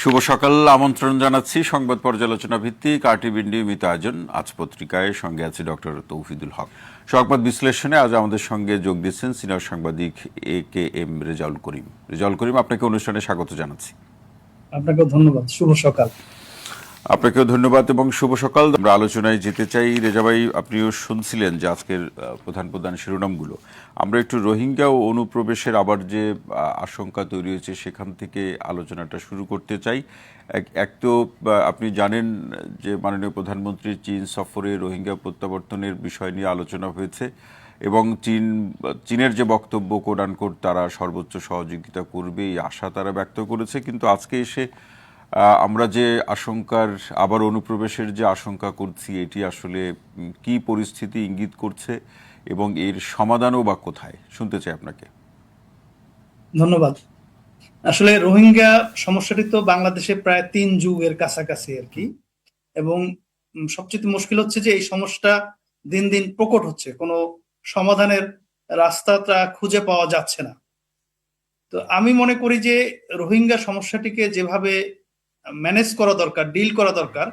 শুভ সকাল, আমন্ত্রণ জানাচ্ছি সংবাদ পর্যালোচনা ভিত্তিক আরটিভির নিয়মিত আয়োজন আজ পত্রিকায়। সঙ্গে আছে ডক্টর তৌহিদুল হক। সংবাদ বিশ্লেষণে আজ আমাদের সঙ্গে যোগ দিচ্ছেন সিনিয়র সাংবাদিক AKM রেজাউল করিম। রেজাউল করিম, আপনাকে অনুষ্ঠানে স্বাগত জানাচ্ছি। আপনাকেও ধন্যবাদ, শুভ সকাল। আপনাকেও ধন্যবাদ এবং শুভ সকাল। আমরা আলোচনায় যেতে চাই। রেজা ভাই, আপনিও শুনছিলেন যে আজকের প্রধান প্রধান শিরোনামগুলো। আমরা একটু রোহিঙ্গা ও অনুপ্রবেশের আবার যে আশঙ্কা তৈরি হয়েছে সেখান থেকে আলোচনাটা শুরু করতে চাই। এক তো আপনি জানেন যে মাননীয় প্রধানমন্ত্রীর চীন সফরে রোহিঙ্গা প্রত্যাবর্তনের বিষয় নিয়ে আলোচনা হয়েছে এবং চীনের যে বক্তব্য কোট তারা সর্বোচ্চ সহযোগিতা করবে এই আশা তারা ব্যক্ত করেছে। কিন্তু আজকে এসে আমরা যে আশঙ্কার আবার অনুপ্রবেশের যে আশঙ্কা করছি এটি আসলে কি পরিস্থিতি ইঙ্গিত করছে এবং এর সমাধানও বা কোথায়, শুনতে চাই আপনাকে। ধন্যবাদ। আসলে রোহিঙ্গা সমস্যাটি তো বাংলাদেশে প্রায় 3 যুগের কাছাকাছি আর কি, এবং সবচেয়ে মুশকিল হচ্ছে যে এই সমস্যা দিন দিন প্রকট হচ্ছে, কোনো সমাধানের রাস্তাটা খুঁজে পাওয়া যাচ্ছে না। তো আমি মনে করি যে রোহিঙ্গা সমস্যাটিকে যেভাবে ম্যানেজ করা দরকার, ডিল করা দরকার,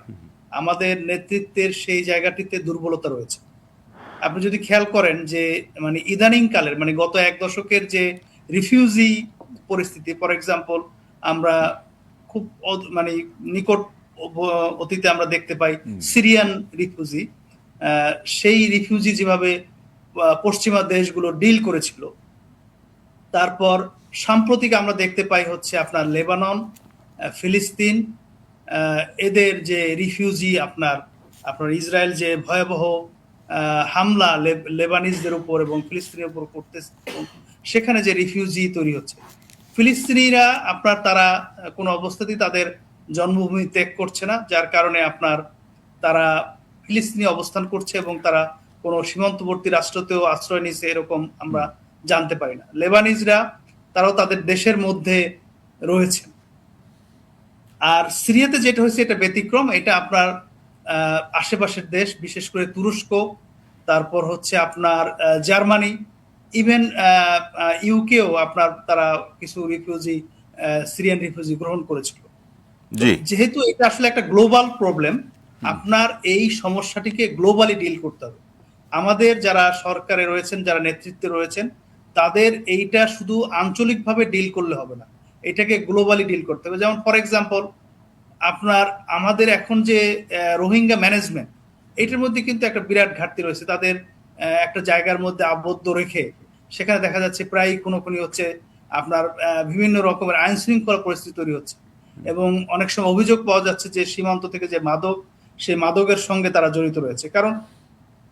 আমাদের নেতৃত্বের সেই জায়গাটিতে দুর্বলতা রয়েছে। আপনি যদি খেয়াল করেন যে মানে ইদানিং কালের মানে গত 1 দশকের যে রিফিউজি পরিস্থিতি, ফর এক্সাম্পল আমরা খুব মানে নিকট অতীতে আমরা দেখতে পাই সিরিয়ান রিফিউজি, সেই রিফিউজি যেভাবে পশ্চিমা দেশগুলো ডিল করেছিল। তারপর সাম্প্রতিক আমরা দেখতে পাই হচ্ছে আপনার লেবানন, ফিলিস্তিন, এদের যে রিফিউজি আপনার ইসরায়েল যে ভয়াবহ হামলা লেবানিজদের উপর এবং ফিলিস্তিনের উপর করতেছে, সেখানে যে রিফিউজি তৈরি হচ্ছে। ফিলিস্তিনিরা তারা কোনো অবস্থাতেই তাদের জন্মভূমি ত্যাগ করছে না, যার কারণে তারা ফিলিস্তিনি অবস্থান করছে এবং তারা কোনো সীমান্তবর্তী রাষ্ট্রতেও আশ্রয় নিছে এরকম আমরা জানতে পারি না। লেবানিজরা তারাও তাদের দেশের মধ্যে রয়েছে। আর সিরিয়াতে যেটা হয়েছে এটা ব্যতিক্রম, এটা আপনার আশেপাশের দেশ, বিশেষ করে তুরস্ক, তারপর হচ্ছে আপনার জার্মানি, ইভেন ইউকেও তারা কিছু রিফিউজি, সিরিয়ান রিফিউজি গ্রহণ করেছিল। যেহেতু এটা আসলে একটা গ্লোবাল প্রবলেম, আপনার এই সমস্যাটিকে গ্লোবালি ডিল করতে হবে। আমাদের যারা সরকারে রয়েছেন, যারা নেতৃত্বে রয়েছেন, তাদের এইটা শুধু আঞ্চলিকভাবে ডিল করলে হবে না, এটাকে গ্লোবালি ডিল করতে হবে। যেমন ফর এক্সাম্পল আমাদের এখন যে রোহিঙ্গা ম্যানেজমেন্ট, এটার মধ্যে কিন্তু একটা বিরাট ঘাটতি রয়েছে। তাদের একটা জায়গার মধ্যে আবদ্ধ রেখে সেখানে দেখা যাচ্ছে প্রায় কোনো হচ্ছে বিভিন্ন রকমের আইন শৃঙ্খলা পরিস্থিতি তৈরি হচ্ছে এবং অনেক সময় অভিযোগ পাওয়া যাচ্ছে যে সীমান্ত থেকে যে মাদক, সেই মাদকের সঙ্গে তারা জড়িত রয়েছে, কারণ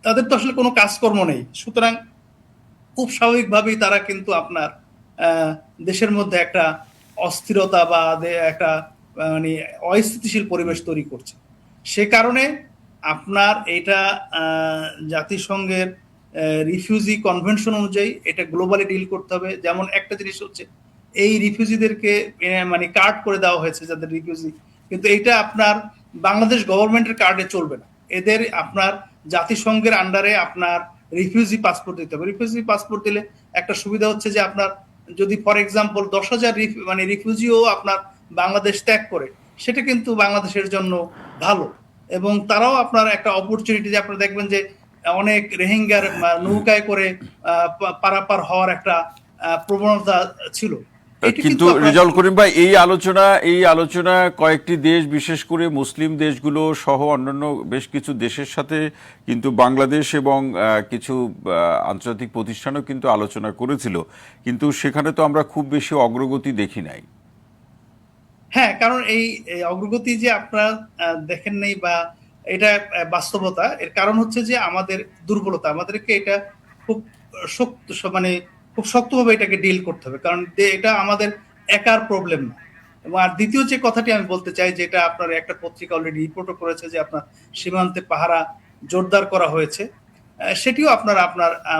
তাদের তো আসলে কোনো কাজকর্ম নেই। সুতরাং খুব স্বাভাবিকভাবেই তারা কিন্তু দেশের মধ্যে একটা অস্থিরতা বা একটা মানে অস্থিতিশীল পরিবেশ তৈরি করছে। সে কারণে এটা জাতিসংঘের রিফিউজি কনভেনশন অনুযায়ী এটা গ্লোবালি ডিল করতে হবে। যেমন একটা জিনিস হচ্ছে এই রিফিউজিদেরকে মানে কার্ড করে দেওয়া হয়েছে যাদের রিফিউজি, কিন্তু এটা বাংলাদেশ গভর্নমেন্টের কার্ডে চলবে না। এদের জাতিসংঘের আন্ডারে রিফিউজি পাসপোর্ট দিতে হবে। রিফিউজি পাসপোর্ট দিলে একটা সুবিধা হচ্ছে যে যদি ফর এক্সাম্পল 10,000 মানে রিফিউজিও বাংলাদেশ ত্যাগ করে, সেটা কিন্তু বাংলাদেশের জন্য ভালো এবং তারাও একটা অপরচুনিটি, যে আপনারা দেখবেন যে অনেক রোহিঙ্গার নৌকায় করে পারাপার হওয়ার একটা প্রবণতা ছিল। কিন্তু রেজাউল করিম ভাই, এই আলোচনা কয়েকটি দেশ, বিশেষ করে মুসলিম দেশগুলো সহ অন্যান্য বেশ কিছু দেশের সাথে কিন্তু বাংলাদেশ এবং কিছু আন্তর্জাতিক প্রতিষ্ঠানও কিন্তু আলোচনা করেছিল, কিন্তু সেখানে তো আমরা খুব বেশি অগ্রগতি দেখি নাই। হ্যাঁ, কারণ এই অগ্রগতি যে আপনারা দেখেন নাই বা এটা বাস্তবতা, এর কারণ হচ্ছে যে আমাদের দুর্বলতা। আমাদেরকে এটা খুব খুব শক্তভাবে এটাকে ডিল করতে হবে, কারণ এটা আমাদের একার প্রবলেম না। এবং আর দ্বিতীয় যে কথাটি আমি বলতে চাই, যেটা আপনার একটা পত্রিকা অলরেডি রিপোর্টও করেছে যে সীমান্তে পাহারা জোরদার করা হয়েছে, সেটিও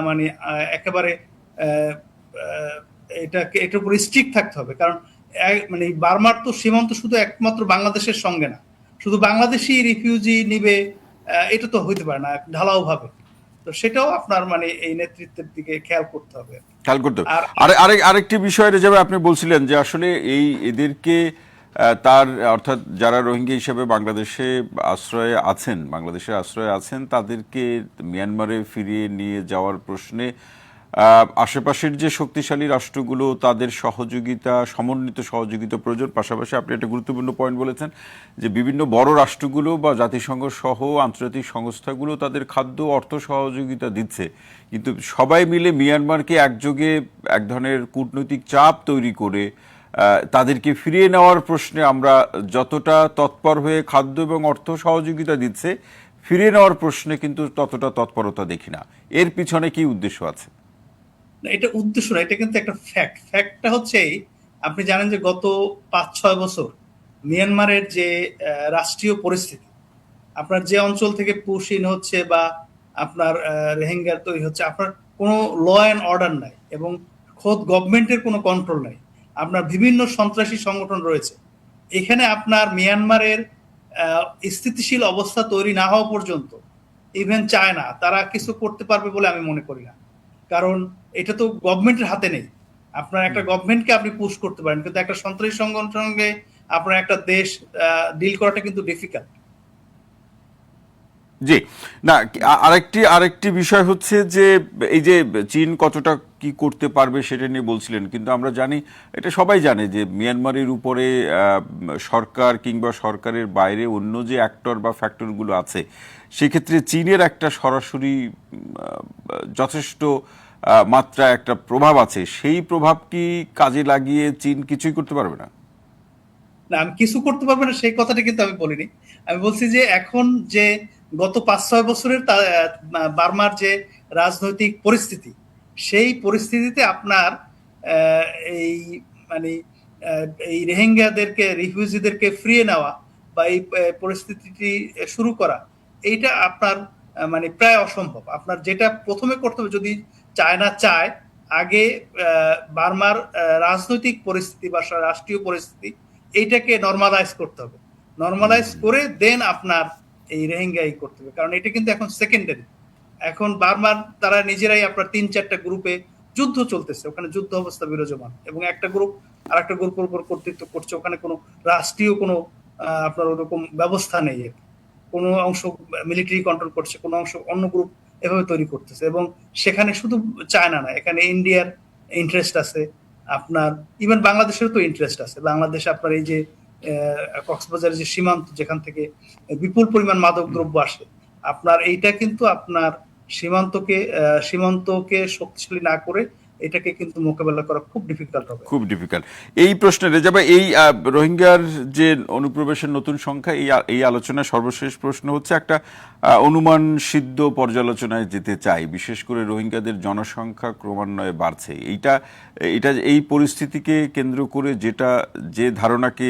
মানে একেবারে এটার উপর স্ট্রিক্ট থাকতে হবে। কারণ মানে বার্মার তো সীমান্ত শুধু একমাত্র বাংলাদেশের সঙ্গে না, শুধু বাংলাদেশি রিফিউজি নিবে এটা তো হইতে পারে না ঢালাও ভাবে। তো সেটাও মানে এই নেতৃত্বের দিকে খেয়াল করতে হবে। আরেকটি বিষয় রেজাবে আপনি বলছিলেন যে আসলে এদেরকে তার অর্থাৎ যারা রোহিঙ্গা হিসেবে বাংলাদেশের আশ্রয়ে আছেন তাদেরকে মিয়ানমারে ফিরিয়ে নিয়ে যাওয়ার প্রশ্নে আশেপাশের যে শক্তিশালী রাষ্ট্রগুলো তাদের সমন্বিত সহযোগিতা প্রয়োজন। পাশাপাশি আপনি একটা গুরুত্বপূর্ণ পয়েন্ট বলেছেন যে বিভিন্ন বড় রাষ্ট্রগুলো বা জাতিসংঘ সহ আন্তর্জাতিক সংস্থাগুলো তাদের খাদ্য অর্থ সহযোগিতা দিচ্ছে, কিন্তু সবাই মিলে মিয়ানমারকে একযোগে এক ধরনের কূটনৈতিক চাপ তৈরি করে তাদেরকে ফিরিয়ে নেওয়ার প্রশ্নে আমরা যতটা তৎপর হয়ে খাদ্য এবং অর্থ সহযোগিতা দিচ্ছে, ফিরিয়ে নেওয়ার প্রশ্নে কিন্তু ততটা তৎপরতা দেখি না। এর পিছনে কি উদ্দেশ্য আছে? এটা উদ্দেশ্য না, এটা কিন্তু একটা ফ্যাক্টটা হচ্ছে আপনি জানেন যে গত 5-6 বছর মিয়ানমারের যে রাষ্ট্রীয় পরিস্থিতি, আপনার যে অঞ্চল থেকে পুশ ইন হচ্ছে বা আপনার রোহিঙ্গা তৈরি হচ্ছে, আপনার কোনো ল অ্যান্ড অর্ডার নাই এবং খোদ গভর্নমেন্টের কোনো কন্ট্রোল নাই। আপনার বিভিন্ন সন্ত্রাসী সংগঠন রয়েছে এখানে। আপনার মিয়ানমারের স্থিতিশীল অবস্থা তৈরি না হওয়া পর্যন্ত ইভেন চায়না তারা কিছু করতে পারবে বলে আমি মনে করি না, কারণ এটা তো গভর্নমেন্টের হাতে নেই। আপনার একটা গভর্নমেন্টকে আপনি পুশ করতে পারেন, কিন্তু একটা সন্ত্রাসী সংগঠনের সঙ্গে আপনার একটা দেশ ডিল করাটা কিন্তু ডিফিকাল্ট। জি, না, আরেকটি বিষয় হচ্ছে যে এই যে চীন কতটা কি করতে পারবে সেটা নিয়ে বলছিলেন, কিন্তু আমরা জানি, এটা সবাই জানে যে মিয়ানমারের উপরে সরকার কিংবা সরকারের বাইরে অন্য যে অ্যাক্টর বা ফ্যাক্টরগুলো আছে, সেক্ষেত্রে চীনের একটা সরাসরি যথেষ্ট মাত্রা একটা প্রভাব আছে। সেই প্রভাব কি কাজে লাগিয়ে চীন কিছুই করতে পারবে না? না, আমি কিছু করতে পারবো না সেই কথাটা কিন্তু আমি বলিনি। আমি বলছি যে এখন যে গত 5-6 বছরের বার্মার যে রাজনৈতিক পরিস্থিতি, সেই পরিস্থিতিতে আপনার আহ, এই মানে এই রোহিঙ্গাদেরকে রিফিউজিদেরকে ফিরিয়ে নেওয়া বা এই পরিস্থিতিটি শুরু করা, এইটা আপনার মানে প্রায় অসম্ভব। আপনার যেটা প্রথমে করতে হবে, যদি চায়না চায়, আগে বার্মার রাজনৈতিক পরিস্থিতি বা রাষ্ট্রীয় পরিস্থিতি এইটাকে নর্মালাইজ করতে হবে। নর্মালাইজ করে দেন আপনার এই রোহিঙ্গাই করতে হবে, কারণ এটা কিন্তু এখন সেকেন্ডারি। এখন বারবার তারা নিজেরাই আপনার 3-4টা গ্রুপে যুদ্ধ চলতেছে, ওখানে যুদ্ধ অবস্থা বিরাজমান, এবং একটা গ্রুপ আর একটা গ্রুপের উপর কর্তৃত্ব করছে। ওখানে কোনো রাষ্ট্রীয় কোনো আপনার ওরকম ব্যবস্থা নেই। কোনো অংশ মিলিটারি কন্ট্রোল করছে, কোনো অংশ অন্য গ্রুপ এভাবে তৈরি করতেছে। এবং সেখানে শুধু চায়না না, এখানে ইন্ডিয়ার ইন্টারেস্ট আছে, আপনার ইভেন বাংলাদেশেরও তো ইন্টারেস্ট আছে। বাংলাদেশে আপনার এই যে কক্সবাজারের যে সীমান্ত, যেখান থেকে বিপুল পরিমাণ মাদক দ্রব্য আসে, আপনার এইটা কিন্তু আপনার সীমান্তকে শক্তিশালী না করে এটাকে কিন্তু মোকাবেলা করা খুব ডিফিকাল্ট হবে। খুব ডিফিকাল্ট। এই প্রশ্নে রেজা ভাই, এই রোহিঙ্গার যে অনুপ্রবেশের নতুন সংখ্যা, এই আলোচনায় সর্বশেষ প্রশ্ন হচ্ছে, একটা অনুমান সিদ্ধ পর্যালোচনায় যেতে চাই। বিশেষ করে রোহিঙ্গাদের জনসংখ্যা ক্রমান্বয়ে বাড়ছে, এই পরিস্থিতিকে কেন্দ্র করে যে ধারণাকে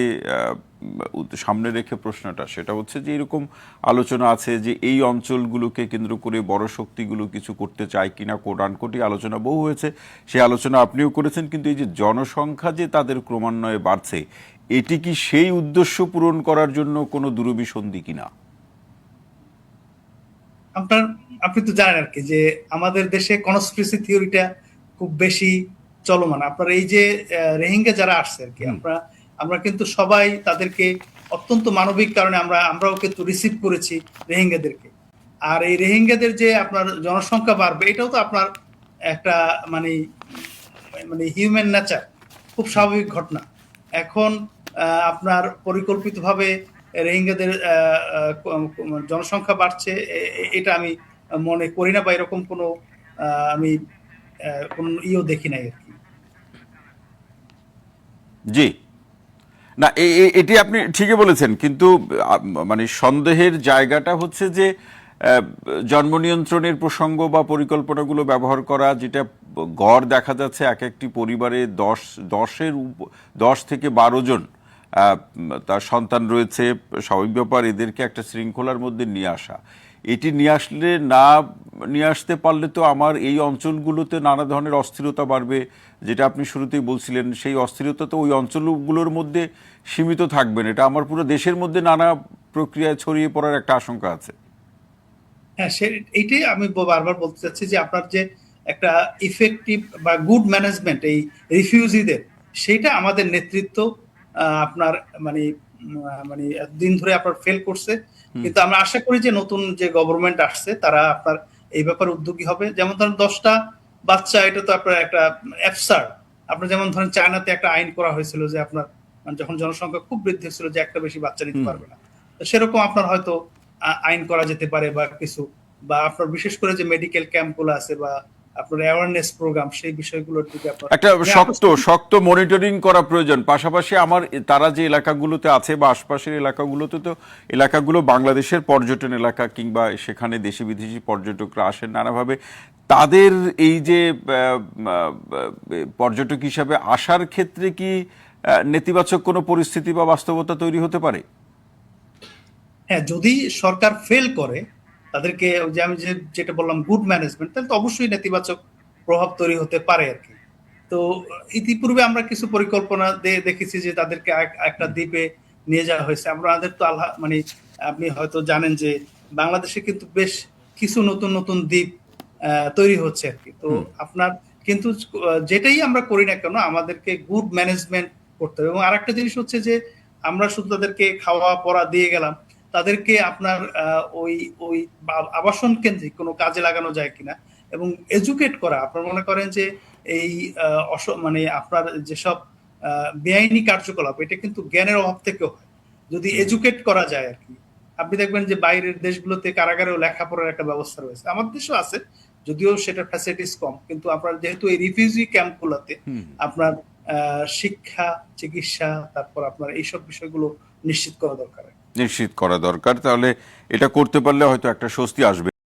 সামনে রেখে প্রশ্নটা, সেটা হচ্ছে যে এরকম আলোচনা আছে যে এই অঞ্চলগুলোকে কেন্দ্র করে বড় শক্তিগুলো কিছু করতে চায় কিনা। কোটি আলোচনা বহু হয়েছে, সেই আলোচনা আপনিও করেছেন, কিন্তু এই যে জনসংখ্যা যে তাদের ক্রমান্বয়ে বাড়ছে, এটি কি সেই উদ্দেশ্য পূরণ করার জন্য কোনো দুরভিসন্ধি কিনা? আপনি তো জানেন আর কি যে আমাদের দেশে কনস্পিরেসি থিওরিটা খুব বেশি চলমান। আপনার এই যে রোহিঙ্গা যারা আসছে আর কি, আমরা কিন্তু সবাই তাদেরকে অত্যন্ত মানবিক কারণে আমরাও কিন্তু রিসিভ করেছি রোহিঙ্গাদেরকে। আর এই রোহিঙ্গাদের যে আপনার জনসংখ্যা বাড়বে, এটাও তো আপনার একটা মানে মানে হিউম্যান নেচার, খুব স্বাভাবিক ঘটনা। এখন আপনার পরিকল্পিতভাবে রোহিঙ্গাদের জনসংখ্যা বাড়ছে, এটা আমি মনে করি না, বা এরকম কোনো আমি কোন দেখি নাই আর কি। জি, না, এটি আপনি ঠিকই বলেছেন, কিন্তু মানে সন্দেহের জায়গাটা হচ্ছে যে জন্ম নিয়ন্ত্রণের প্রসঙ্গ বা পরিকল্পনাগুলো ব্যবহার করা, যেটা গড় দেখা যাচ্ছে এক একটি পরিবারে 10 থেকে 12 জন তার সন্তান রয়েছে। স্বাভাবিক ব্যাপার এদেরকে একটা শৃঙ্খলার মধ্যে নিয়ে আসা। এটি নিয়ে আসতে পারলে তো আমার এই অঞ্চলগুলোতে নানা ধরনের অস্থিরতা বাড়বে, যেটা আপনি শুরুতেই বলছিলেন। সেই অস্থিরতা তো ওই অঞ্চলগুলোর মধ্যে সীমিত থাকবে না, এটা আমার পুরো দেশের মধ্যে নানা প্রক্রিয়ায় ছড়িয়ে পড়ার একটা আশঙ্কা আছে। হ্যাঁ, এইটাই আমি বারবার বলতে চাচ্ছি যে আপনার যে একটা ইফেক্টিভ বা গুড ম্যানেজমেন্ট এই রিফিউজিদের, সেইটা আমাদের নেতৃত্ব আপনার মানে মানে এতদিন ধরে আপনার ফেল করছে। কিন্তু আমরা আশা করি যে নতুন যে গভর্নমেন্ট আসছে তারা আপনার এই ব্যাপারে উদ্যোগী হবে। যেমন ধরেন 10টা বাচ্চা, এটা তো আপনার একটা অ্যাবসার্ড। আপনার যেমন ধরেন চায়নাতে একটা আইন করা হয়েছিল যে আপনার মানে যখন জনসংখ্যা খুব বৃদ্ধি হচ্ছিল যে একটা বেশি বাচ্চা নিতে পারবে না। তো সেরকম আপনার হয়তো আইন করা যেতে পারে বা কিছু, বা আপনার বিশেষ করে যে মেডিকেল ক্যাম্পগুলো আছে বা আপনার অ্যাওয়ারনেস প্রোগ্রাম, সেই বিষয়গুলোর দিকে আপনার একটা শক্ত শক্ত মনিটরিং করা প্রয়োজন। পাশাপাশি আমার তারা যে এলাকাগুলোতে আছে বা আশপাশের এলাকাগুলোতে, তো এলাকাগুলো বাংলাদেশের পর্যটন এলাকা, কিংবা সেখানে দেশি বিদেশি পর্যটকরা আসেন নানাভাবে, তাদের এই যে পর্যটক হিসাবে আসার ক্ষেত্রে কি নেতিবাচক কোনো পরিস্থিতি বা বাস্তবতা তৈরি হতে পারে? হ্যাঁ, যদি সরকার ফেল করে তাদেরকে, ওই যে আমি যেটা বললাম গুড ম্যানেজমেন্ট, তাহলে তো অবশ্যই নেতিবাচক প্রভাব তৈরি হতে পারে আর কি। তো ইতিপূর্বে আমরা কিছু পরিকল্পনা দেখেছি যে তাদেরকে একটা দ্বীপে নিয়ে যাওয়া হয়েছে। আমাদের তো আল্লাহ মানে আপনি হয়তো জানেন যে বাংলাদেশে কিন্তু বেশ কিছু নতুন নতুন দ্বীপ তৈরি হচ্ছে আর কি। তো আপনার কিন্তু যেটাই আমরা করি না কেন আমাদেরকে গুড ম্যানেজমেন্ট করতে হবে। এবং আরেকটা জিনিস হচ্ছে যে আমরা শুধু তাদেরকে খাওয়া পড়া দিয়ে গেলাম, তাদেরকে আপনার ওই ওই আবাসন কেন্দ্রিক কোনো কাজে লাগানো যায় কিনা এবং এডুকেট করা। আপনার মনে করেন যে এই মানে আপনার যেসব বেআইনি কার্যকলাপ, এটা কিন্তু জ্ঞানের অভাব থেকেও হয়। যদি এডুকেট করা যায় আর কি, আপনি দেখবেন যে বাইরের দেশগুলোতে কারাগারেও লেখাপড়ার একটা ব্যবস্থা রয়েছে, আমাদের দেশেও আছে, যদিও সেটার ফ্যাসিলিটিস কম। কিন্তু আপনার যেহেতু এই রিফিউজি ক্যাম্পগুলোতে আপনার শিক্ষা, চিকিৎসা, তারপর আপনার এইসব বিষয়গুলো নিশ্চিত করা দরকার। নিশ্চিত করা দরকার। তাহলে এটা করতে পারলে হয়তো একটা স্বস্তি আসবে।